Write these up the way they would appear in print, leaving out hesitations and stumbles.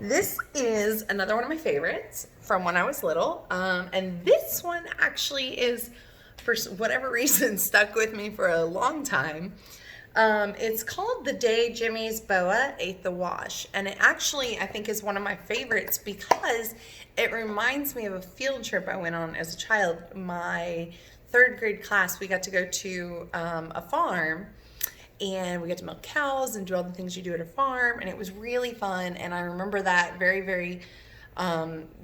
This is another one of my favorites from when I was little. And this one actually is, for whatever reason, stuck with me for a long time. It's called The Day Jimmy's Boa Ate the Wash. And it actually, I think, is one of my favorites because it reminds me of a field trip I went on as a child. My third grade class, we got to go to a farm. And we got to milk cows and do all the things you do at a farm. And it was really fun. And I remember that very,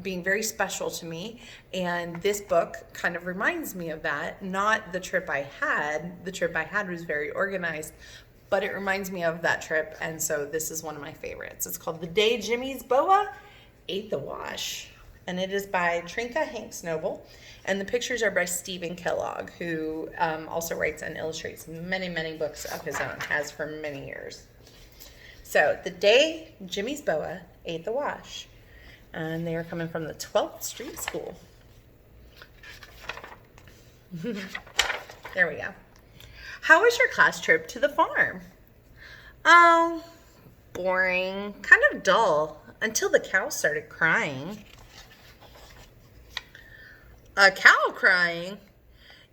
being very special to me. And this book kind of reminds me of that. Not the trip I had. The trip I had was very organized. But it reminds me of that trip. And so this is one of my favorites. It's called The Day Jimmy's Boa Ate the Wash. And it is by Trinka Hanks Noble. And the pictures are by Stephen Kellogg, who also writes and illustrates many books of his own, has for many years. So, The Day Jimmy's Boa Ate the Wash. And they are coming from the 12th Street School. There we go. How was your class trip to the farm? Oh, boring. Kind of dull. Until the cows started crying. A cow crying?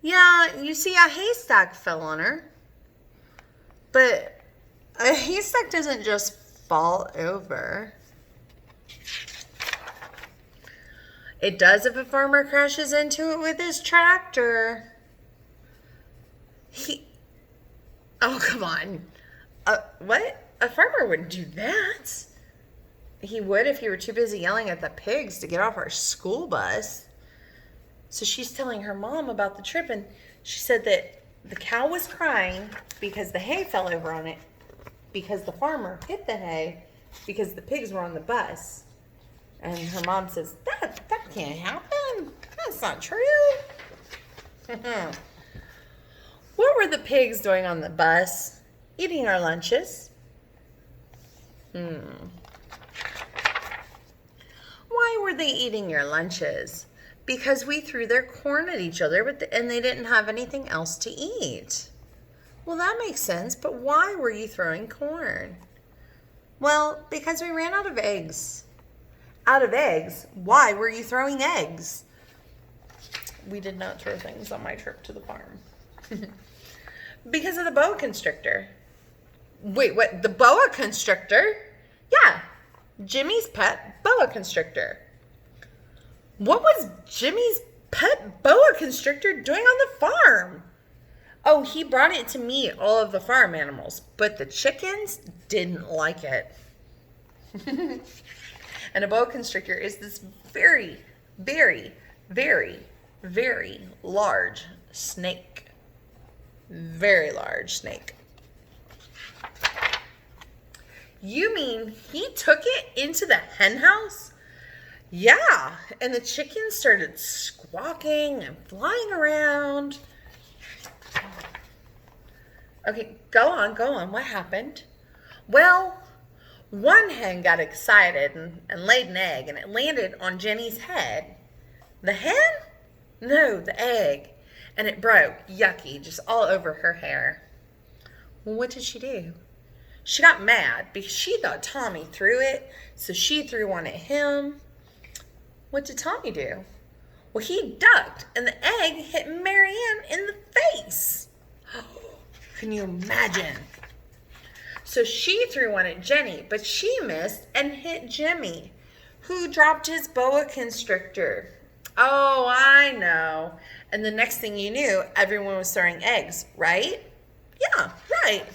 Yeah, you see, a haystack fell on her. But a haystack doesn't just fall over. It does if a farmer crashes into it with his tractor. Oh, come on. What? A farmer wouldn't do that. He would if he were too busy yelling at the pigs to get off our school bus. So she's telling her mom about the trip, and she said that the cow was crying because the hay fell over on it, because the farmer hit the hay, because the pigs were on the bus. And her mom says, that can't happen. That's not true. What were the pigs doing on the bus? Eating our lunches. Why were they eating your lunches? Because we threw their corn at each other, and they didn't have anything else to eat. Well, that makes sense, but why were you throwing corn? Well, because we ran out of eggs. Out of eggs? Why were you throwing eggs? We did not throw things on my trip to the farm. Because of the boa constrictor. Wait, what? The boa constrictor? Yeah, Jimmy's pet boa constrictor. What was Jimmy's pet boa constrictor doing on the farm? Oh, he brought it to meet all of the farm animals, but the chickens didn't like it. And a boa constrictor is this very large snake. Very large snake. You mean he took it into the hen house? Yeah, and the chickens started squawking and flying around. Okay, go on. What happened? Well, one hen got excited and laid an egg, and it landed on Jenny's head. The hen? No, the egg. And it broke, yucky, just all over her hair. Well, what did she do? She got mad because she thought Tommy threw it, so she threw one at him. What did Tommy do? Well, he ducked, and the egg hit Marianne in the face. Can you imagine? So she threw one at Jenny, but she missed and hit Jimmy, who dropped his boa constrictor. Oh, I know. And the next thing you knew, everyone was throwing eggs, right? Yeah, right.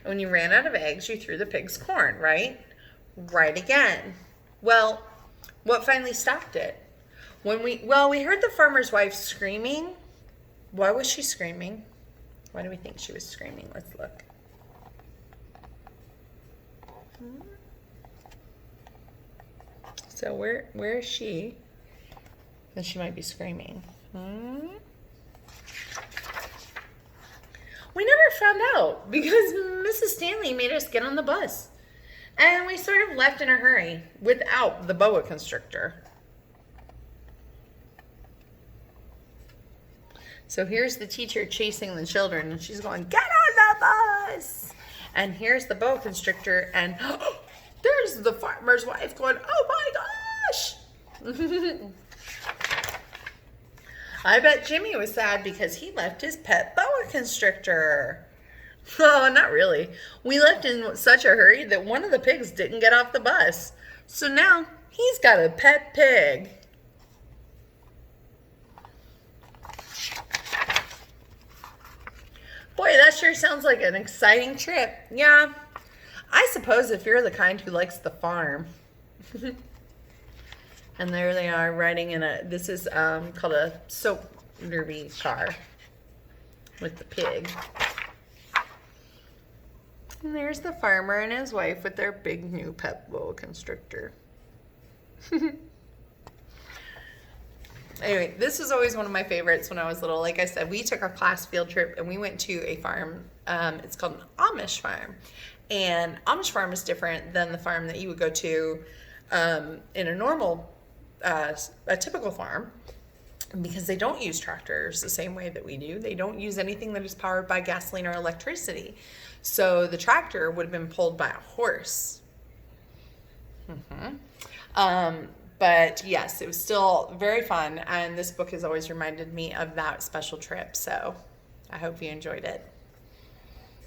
And when you ran out of eggs, you threw the pig's corn, right? Right again. Well, what finally stopped it? We heard the farmer's wife screaming. Why was she screaming? Why do we think she was screaming? Let's look. So where is she? Then she might be screaming. We never found out because Mrs. Stanley made us get on the bus. And we sort of left in a hurry without the boa constrictor. So here's the teacher chasing the children, and she's going, "Get on the bus!" And here's the boa constrictor, and There's the farmer's wife going, oh my gosh. I bet Jimmy was sad because he left his pet boa constrictor. Oh, not really. We left in such a hurry that one of the pigs didn't get off the bus. So now he's got a pet pig. Boy, that sure sounds like an exciting trip. Yeah, I suppose if you're the kind who likes the farm. And there they are riding in a, this is called a soap derby car with the pig. And there's the farmer and his wife with their big new pet boa constrictor. Anyway, this was always one of my favorites when I was little. Like I said, we took our class field trip and we went to a farm. It's called an Amish farm. And Amish farm is different than the farm that you would go to in a normal, a typical farm, because they don't use tractors the same way that we do. They don't use anything that is powered by gasoline or electricity. So the tractor would have been pulled by a horse. But yes, it was still very fun, and this book has always reminded me of that special trip, so I hope you enjoyed it.